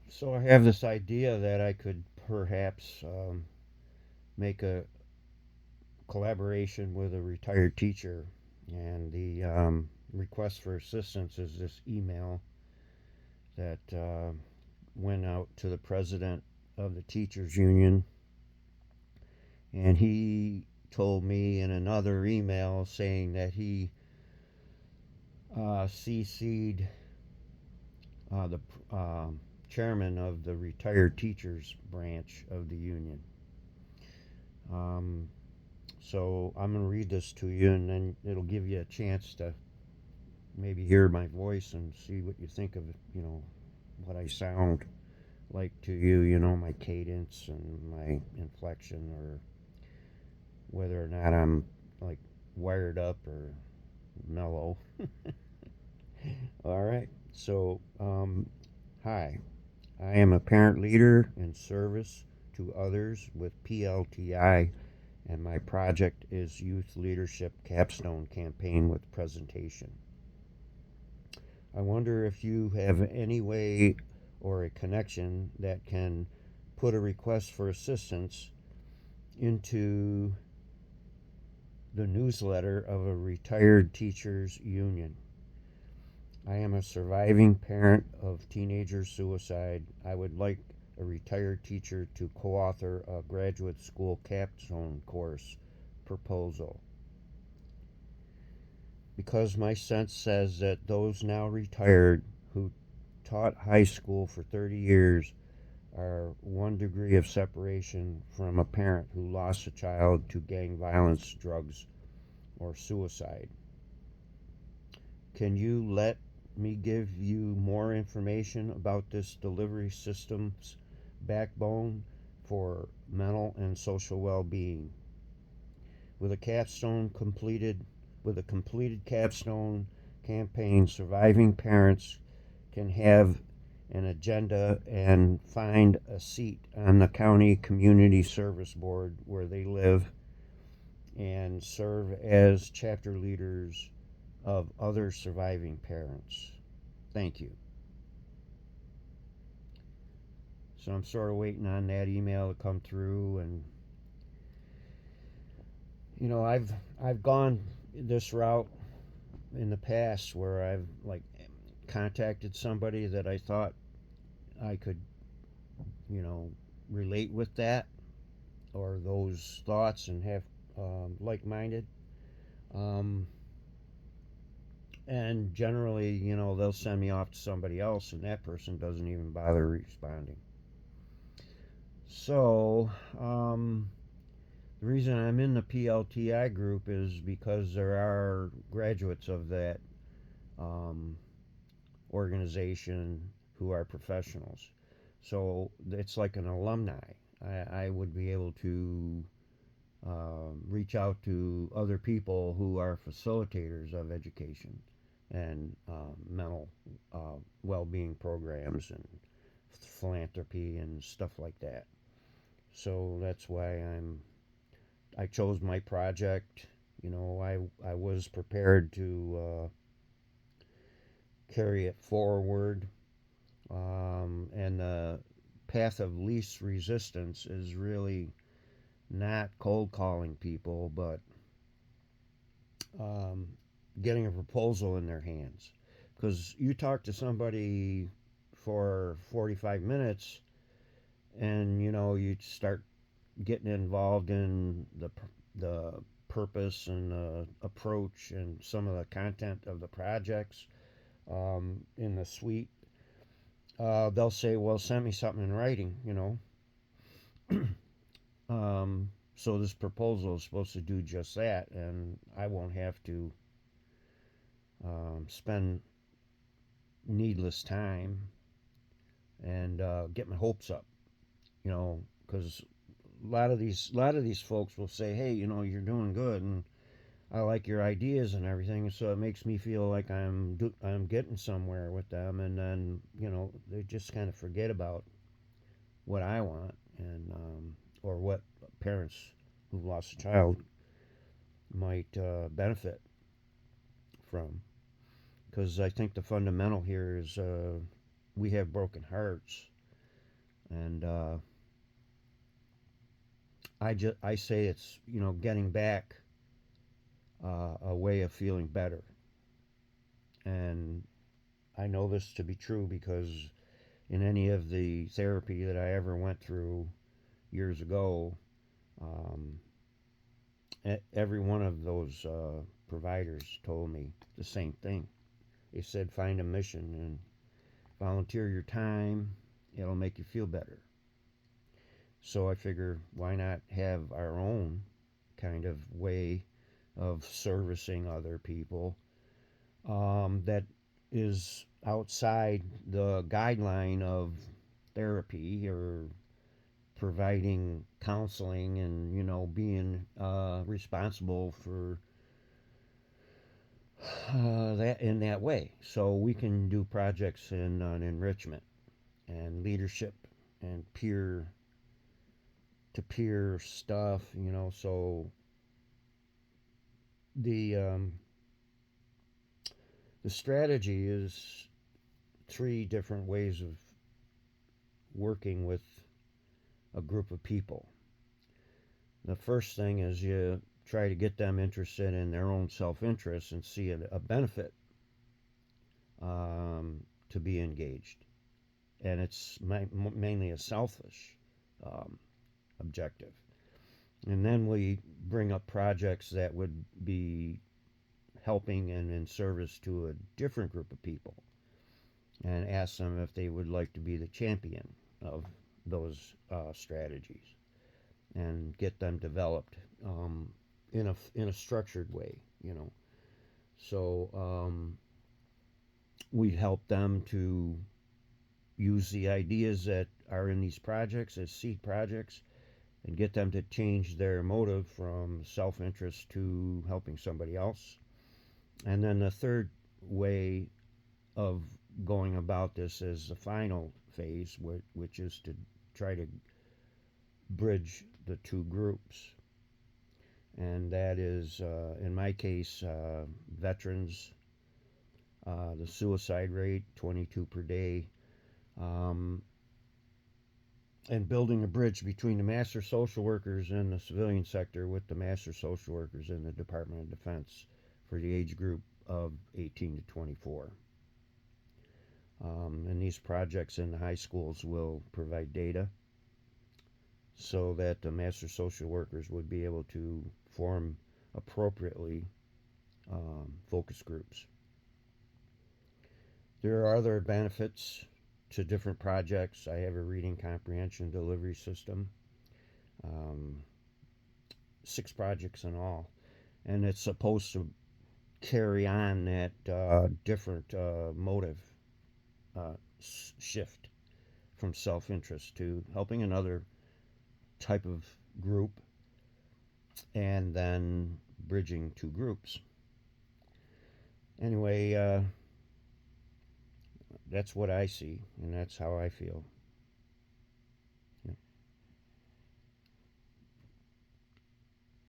So I have this idea that I could perhaps make a collaboration with a retired teacher, and the request for assistance is this email that went out to the president of the teachers union, and he told me in another email saying that he CC'd the chairman of the retired teachers branch of the union. Um, so I'm going to read this to you, and then it'll give you a chance to maybe hear my voice and see what you think of, what I sound like to you, my cadence and my inflection, or whether or not I'm like wired up or mellow. All right. So, hi. I am a parent leader in service to others with PLTI, and my project is Youth Leadership Capstone Campaign with Presentation. I wonder if you have any way or a connection that can put a request for assistance into the newsletter of a retired teachers union. I am a surviving parent of teenager suicide. I would like a retired teacher to co author a graduate school capstone course proposal. Because my sense says that those now retired who taught high school for 30 years are one degree of separation from a parent who lost a child to gang violence, drugs, or suicide. Can you let me give you more information about this delivery system's backbone for mental and social well-being? With a capstone completed with a completed capstone campaign, surviving parents can have an agenda and find a seat on the county community service board where they live and serve as chapter leaders of other surviving parents. Thank you. So I'm sort of waiting on that email to come through, and I've gone this route in the past where I've like contacted somebody that I thought I could, you know, relate with that or those thoughts and have like-minded. Um, and generally, they'll send me off to somebody else, and that person doesn't even bother responding. So, the reason I'm in the PLTI group is because there are graduates of that um, organization who are professionals. So it's like an alumni. I would be able to reach out to other people who are facilitators of education and mental well-being programs and philanthropy and stuff like that. So that's why I chose my project. I was prepared to carry it forward, and the path of least resistance is really not cold calling people, but um, getting a proposal in their hands. Because you talk to somebody for 45 minutes, and you start getting involved in the purpose and the approach and some of the content of the projects in the suite. They'll say, "Well, send me something in writing," So this proposal is supposed to do just that, and I won't have to spend needless time and get my hopes up, because a lot of these folks will say, "Hey, you're doing good, and I like your ideas and everything," so it makes me feel like I'm getting somewhere with them, and then they just kind of forget about what I want and or what parents who've lost a child might benefit from. Because I think the fundamental here is we have broken hearts, And I say it's, getting back a way of feeling better. And I know this to be true because in any of the therapy that I ever went through years ago, um, every one of those providers told me the same thing. They said, find a mission and volunteer your time. It'll make you feel better. So I figure, why not have our own kind of way of servicing other people that is outside the guideline of therapy or providing counseling and being responsible for that in that way. So we can do projects in enrichment and leadership and peer to peer stuff. So the um, the strategy is three different ways of working with a group of people. The first thing is you try to get them interested in their own self-interest and see a benefit to be engaged. And it's mainly a selfish um, objective. And then we bring up projects that would be helping and in service to a different group of people and ask them if they would like to be the champion of those strategies and get them developed in a structured way. So we help them to use the ideas that are in these projects as seed projects and get them to change their motive from self-interest to helping somebody else. And then the third way of going about this is the final phase, which is to try to bridge the two groups. And that is, in my case, veterans, the suicide rate, 22 per day, um, and building a bridge between the master social workers in the civilian sector with the master social workers in the Department of Defense for the age group of 18 to 24. And these projects in the high schools will provide data so that the master social workers would be able to form appropriately focus groups. There are other benefits to different projects. I have a reading comprehension delivery system, um, 6 projects in all, and it's supposed to carry on that different motive shift from self-interest to helping another type of group and then bridging two groups. Anyway, that's what I see and that's how I feel.